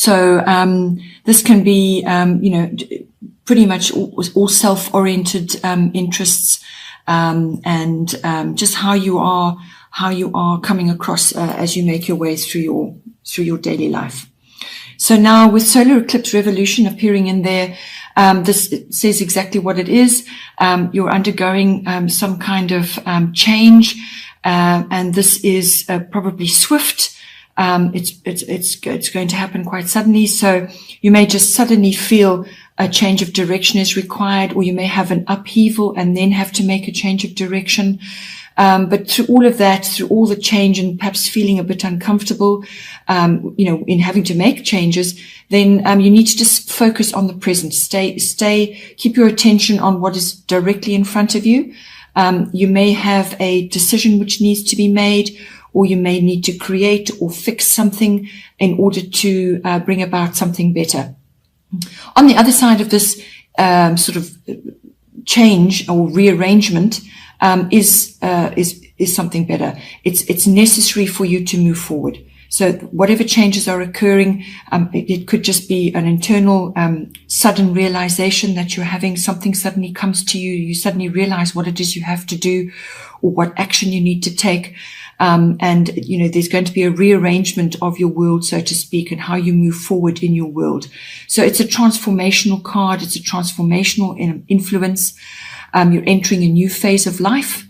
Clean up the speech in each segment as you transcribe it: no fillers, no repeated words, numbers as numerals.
So this can be, pretty much all self-oriented interests, and just how you are coming across as you make your way through your daily life. So now with solar eclipse revolution appearing in there, this says exactly what it is. You're undergoing some kind of change, and this is probably swift. It's going to happen quite suddenly. So you may just suddenly feel a change of direction is required, or you may have an upheaval and then have to make a change of direction. But through all of that, through all the change and perhaps feeling a bit uncomfortable, in having to make changes, then you need to just focus on the present. Keep your attention on what is directly in front of you. You may have a decision which needs to be made, or you may need to create or fix something in order to bring about something better. On the other side of this sort of change or rearrangement is something better. It's necessary for you to move forward. So whatever changes are occurring, it could just be an internal sudden realization that you're having. Something suddenly comes to you. You suddenly realize what it is you have to do or what action you need to take. And there's going to be a rearrangement of your world, so to speak, and how you move forward in your world. So it's a transformational card. It's a transformational influence. You're entering a new phase of life,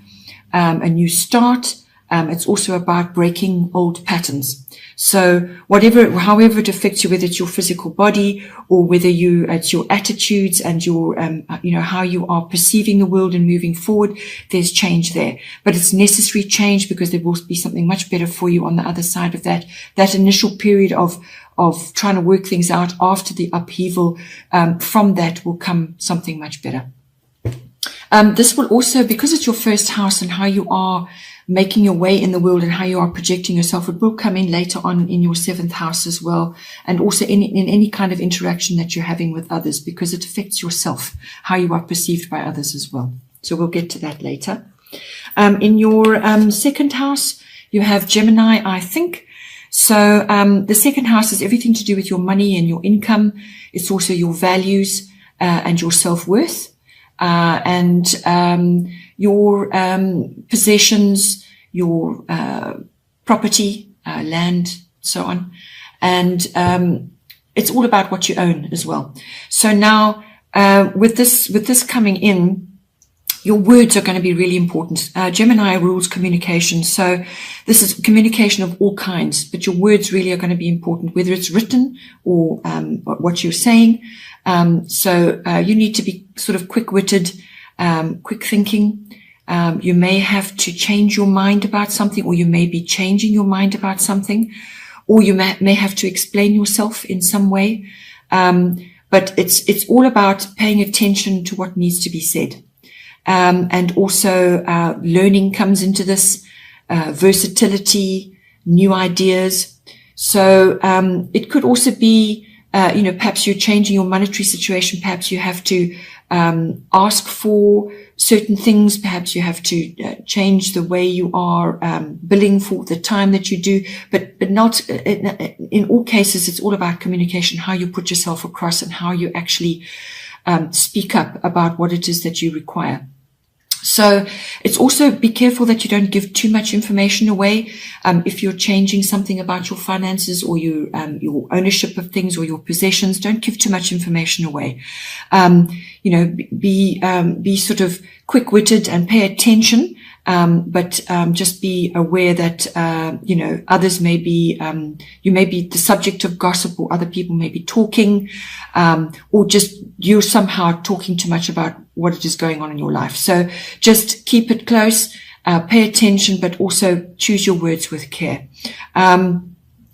a new start. It's also about breaking old patterns. So however it affects you, whether it's your physical body or whether it's your attitudes and your, how you are perceiving the world and moving forward, there's change there. But it's necessary change because there will be something much better for you on the other side of that. That initial period of trying to work things out after the upheaval, from that will come something much better. This will also, because it's your first house and how you are making your way in the world and how you are projecting yourself, it will come in later on in your 7th house as well, and also in any kind of interaction that you're having with others, because it affects yourself, how you are perceived by others as well. So we'll get to that later. In your 2nd house, you have Gemini, I think. So the 2nd house is everything to do with your money and your income. It's also your values and your self-worth. And your possessions, your property, land, so on. And it's all about what you own as well. So now with this coming in, your words are going to be really important. Gemini rules communication. So this is communication of all kinds, but your words really are going to be important, whether it's written or what you're saying. So you need to be sort of quick-witted, quick thinking. You may have to change your mind about something, or you may be changing your mind about something, or you may have to explain yourself in some way. But it's all about paying attention to what needs to be said. And also learning comes into this, versatility, new ideas. So it could also be, perhaps you're changing your monetary situation. Perhaps you have to ask for certain things. Perhaps you have to change the way you are billing for the time that you do. But not in all cases, it's all about communication, how you put yourself across and how you actually speak up about what it is that you require. So it's also be careful that you don't give too much information away. If you're changing something about your finances or your ownership of things or your possessions, don't give too much information away. Be sort of quick-witted and pay attention. But just be aware that, others may be, you may be the subject of gossip, or other people may be talking, or just you're somehow talking too much about what it is going on in your life. So just keep it close, pay attention, but also choose your words with care.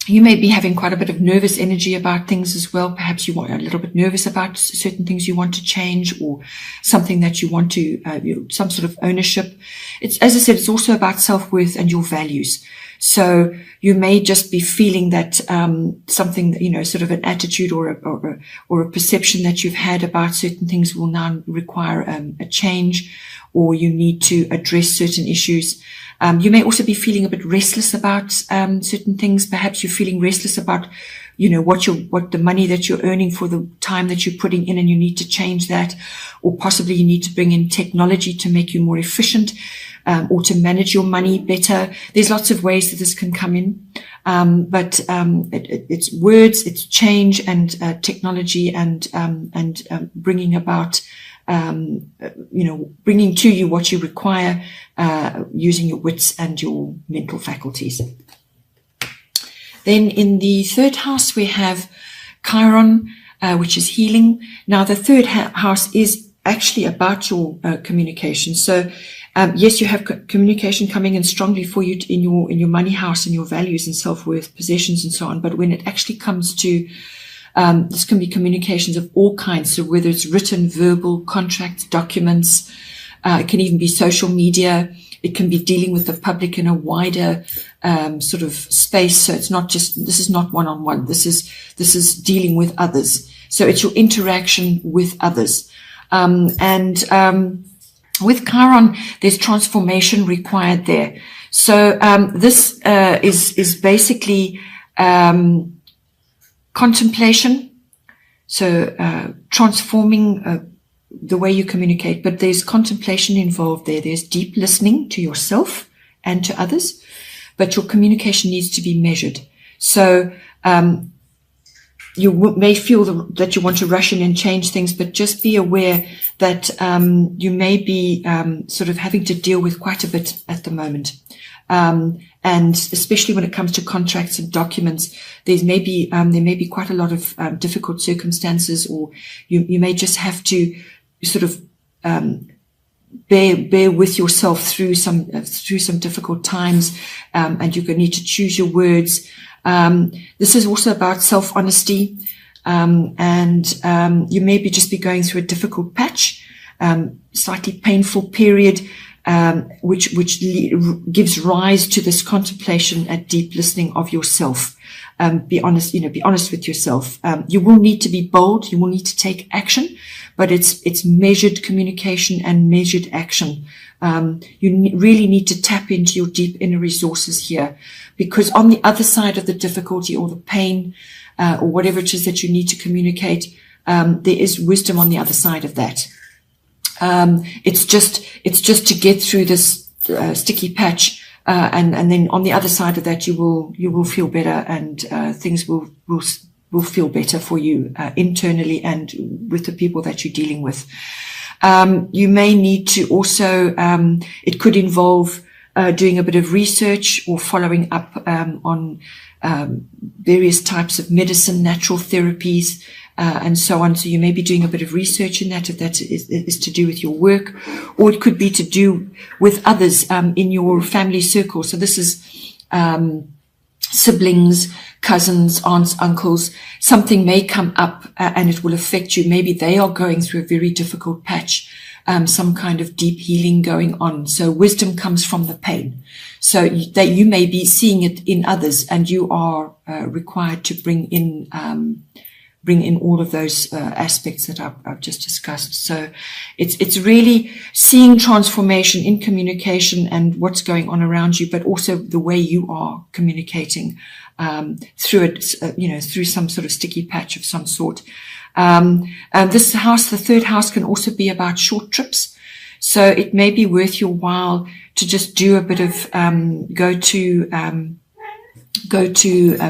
You may be having quite a bit of nervous energy about things as well. Perhaps you are a little bit nervous about certain things you want to change, or something that you want to, some sort of ownership. It's, as I said, it's also about self-worth and your values. So you may just be feeling that something, sort of an attitude or a perception that you've had about certain things will now require a change, or you need to address certain issues. You may also be feeling a bit restless about certain things. Perhaps you're feeling restless about what the money that you're earning for the time that you're putting in, and you need to change that, or possibly you need to bring in technology to make you more efficient, or to manage your money better. There's lots of ways that this can come in. But it's words, it's change, and technology, and bringing about, bringing to you what you require, using your wits and your mental faculties. Then in the third house, we have Chiron, which is healing. Now, the third house is actually about your communication. So, yes, you have communication coming in strongly for you in your money house and your values and self-worth, possessions and so on. But when it actually comes to, this can be communications of all kinds. So whether it's written, verbal, contracts, documents, it can even be social media. It can be dealing with the public in a wider sort of space. So it's not just, this is not one-on-one. This is dealing with others. So it's your interaction with others. With Chiron, there's transformation required there. So this is basically contemplation. So transforming the way you communicate, but there's contemplation involved there. There's deep listening to yourself and to others, but your communication needs to be measured. So you may feel that you want to rush in and change things, but just be aware that you may be sort of having to deal with quite a bit at the moment. And especially when it comes to contracts and documents, there may be quite a lot of difficult circumstances, or you may just have to sort of bear with yourself through some difficult times, and you're going to need to choose your words. This is also about self-honesty, and you may just be going through a difficult patch, slightly painful period, which gives rise to this contemplation and deep listening of yourself. Be honest with yourself. You will need to be bold. You will need to take action, but it's measured communication and measured action. You really need to tap into your deep inner resources here, because on the other side of the difficulty or the pain, or whatever it is that you need to communicate, there is wisdom on the other side of that. It's just to get through this sticky patch, and then on the other side of that, you will feel better, and things will feel better for you internally and with the people that you're dealing with. You may need to also, it could involve doing a bit of research or following up on various types of medicine, natural therapies, and so on. So you may be doing a bit of research in that, if that is to do with your work, or it could be to do with others in your family circle. So this is siblings, cousins, aunts, uncles. Something may come up and it will affect you. Maybe they are going through a very difficult patch, some kind of deep healing going on. So wisdom comes from the pain. So that you may be seeing it in others, and you are required to bring in all of those aspects that I've just discussed. So it's really seeing transformation in communication and what's going on around you, but also the way you are communicating through it, through some sort of sticky patch of some sort. This house, the third house, can also be about short trips. So it may be worth your while to just do a bit of go to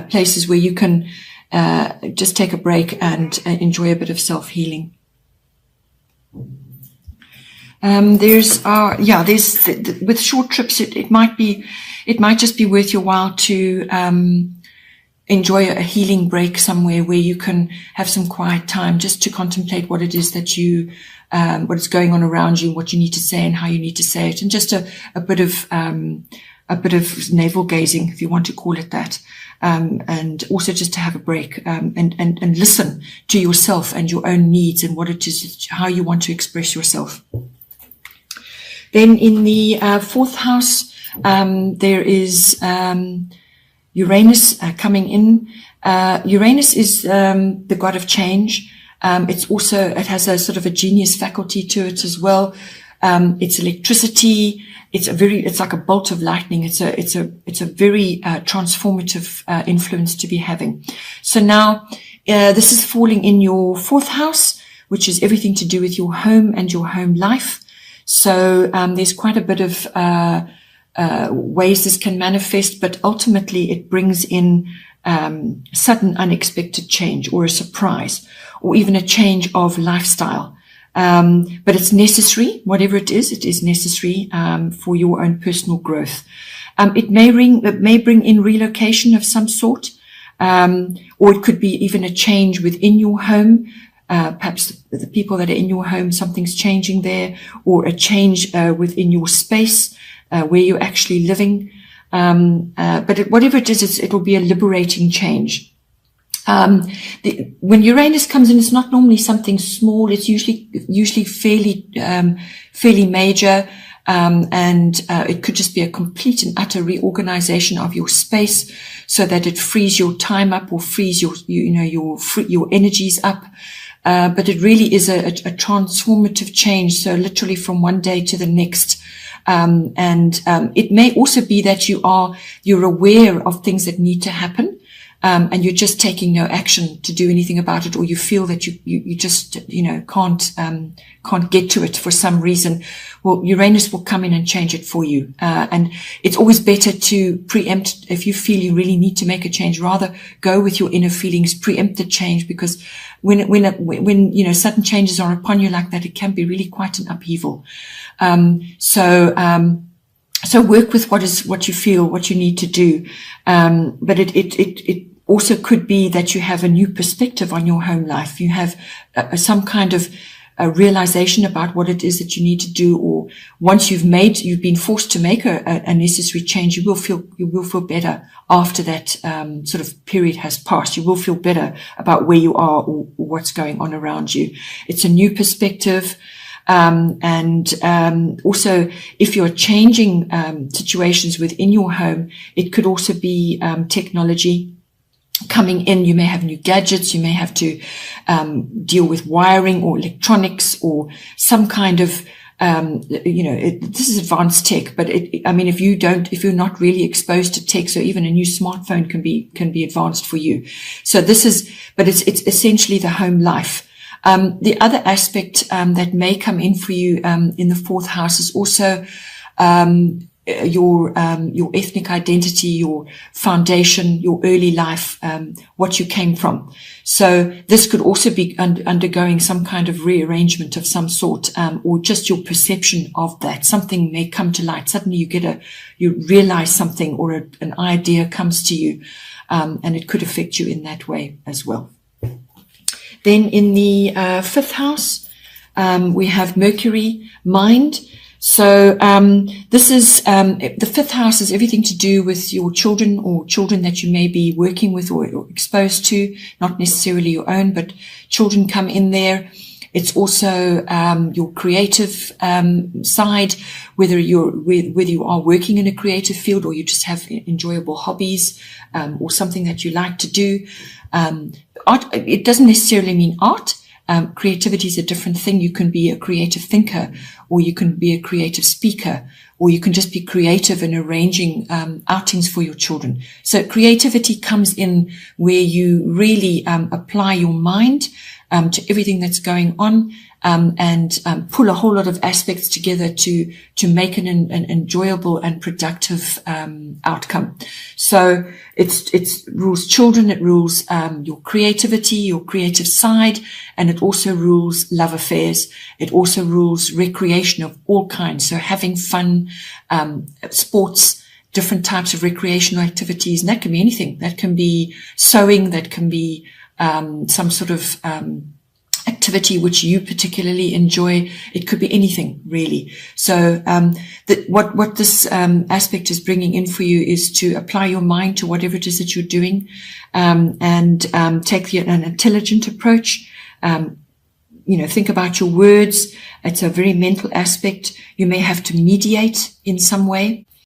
places where you can just take a break and enjoy a bit of self-healing. With short trips, it might just be worth your while to enjoy a healing break somewhere where you can have some quiet time just to contemplate what it is that what is going on around you, what you need to say and how you need to say it, and just a bit of navel gazing, if you want to call it that. And also just to have a break, and listen to yourself and your own needs and what it is, how you want to express yourself. Then in the fourth house, there is Uranus coming in. Uranus is the god of change. It has a sort of a genius faculty to it as well. It's electricity. It's like a bolt of lightning. It's a very transformative influence to be having. So now, this is falling in your 4th house, which is everything to do with your home and your home life. So there's quite a bit of ways this can manifest, but ultimately it brings in sudden unexpected change, or a surprise, or even a change of lifestyle. But it's necessary. Whatever it is necessary for your own personal growth. It may bring in relocation of some sort, or it could be even a change within your home. Perhaps the people that are in your home, something's changing there, or a change within your space where you're actually living. But whatever it is, it'll be a liberating change. When Uranus comes in, it's not normally something small. It's usually fairly major. And it could just be a complete and utter reorganization of your space, so that it frees your time up, or frees your energies up. But it really is a transformative change. So literally from one day to the next. It may also be that you're aware of things that need to happen. And you're just taking no action to do anything about it, or you feel that you just, can't get to it for some reason. Well, Uranus will come in and change it for you. And it's always better to preempt. If you feel you really need to make a change, rather go with your inner feelings, preempt the change, because when sudden changes are upon you like that, it can be really quite an upheaval. So work with what you feel, what you need to do. But it also could be that you have a new perspective on your home life. You have some kind of a realization about what it is that you need to do, or once you've been forced to make a necessary change, you will feel better after that sort of period has passed. You will feel better about where you are, or what's going on around you. It's a new perspective. Also, if you're changing situations within your home, it could also be technology coming in. You may have new gadgets. You may have to deal with wiring or electronics, or some kind of this is advanced tech. But if you're not really exposed to tech, so even a new smartphone can be advanced for you. So it's essentially the home life. The other aspect that may come in for you in the 4th house is also your ethnic identity, your foundation, your early life, what you came from. So this could also be undergoing some kind of rearrangement of some sort, or just your perception of that. Something may come to light. Suddenly you realize something, or an idea comes to you, and it could affect you in that way as well. Then in the 5th house, we have Mercury, mind. So this is the 5th house is everything to do with your children, or children that you may be working with or exposed to, not necessarily your own, but children come in there. It's also your creative side, whether you are working in a creative field, or you just have enjoyable hobbies, or something that you like to do. Art, it doesn't necessarily mean art. Creativity is a different thing. You can be a creative thinker, or you can be a creative speaker, or you can just be creative in arranging outings for your children. So creativity comes in where you really apply your mind to everything that's going on, and pull a whole lot of aspects together to make an enjoyable and productive outcome. So it rules children, it rules your creativity, your creative side, and it also rules love affairs. It also rules recreation of all kinds. So having fun, sports, different types of recreational activities, and that can be anything. That can be sewing, that can be some sort of activity which you particularly enjoy. It could be anything, really. So what this aspect is bringing in for you is to apply your mind to whatever it is that you're doing, and take an intelligent approach. Think about your words. It's a very mental aspect. You may have to mediate in some way.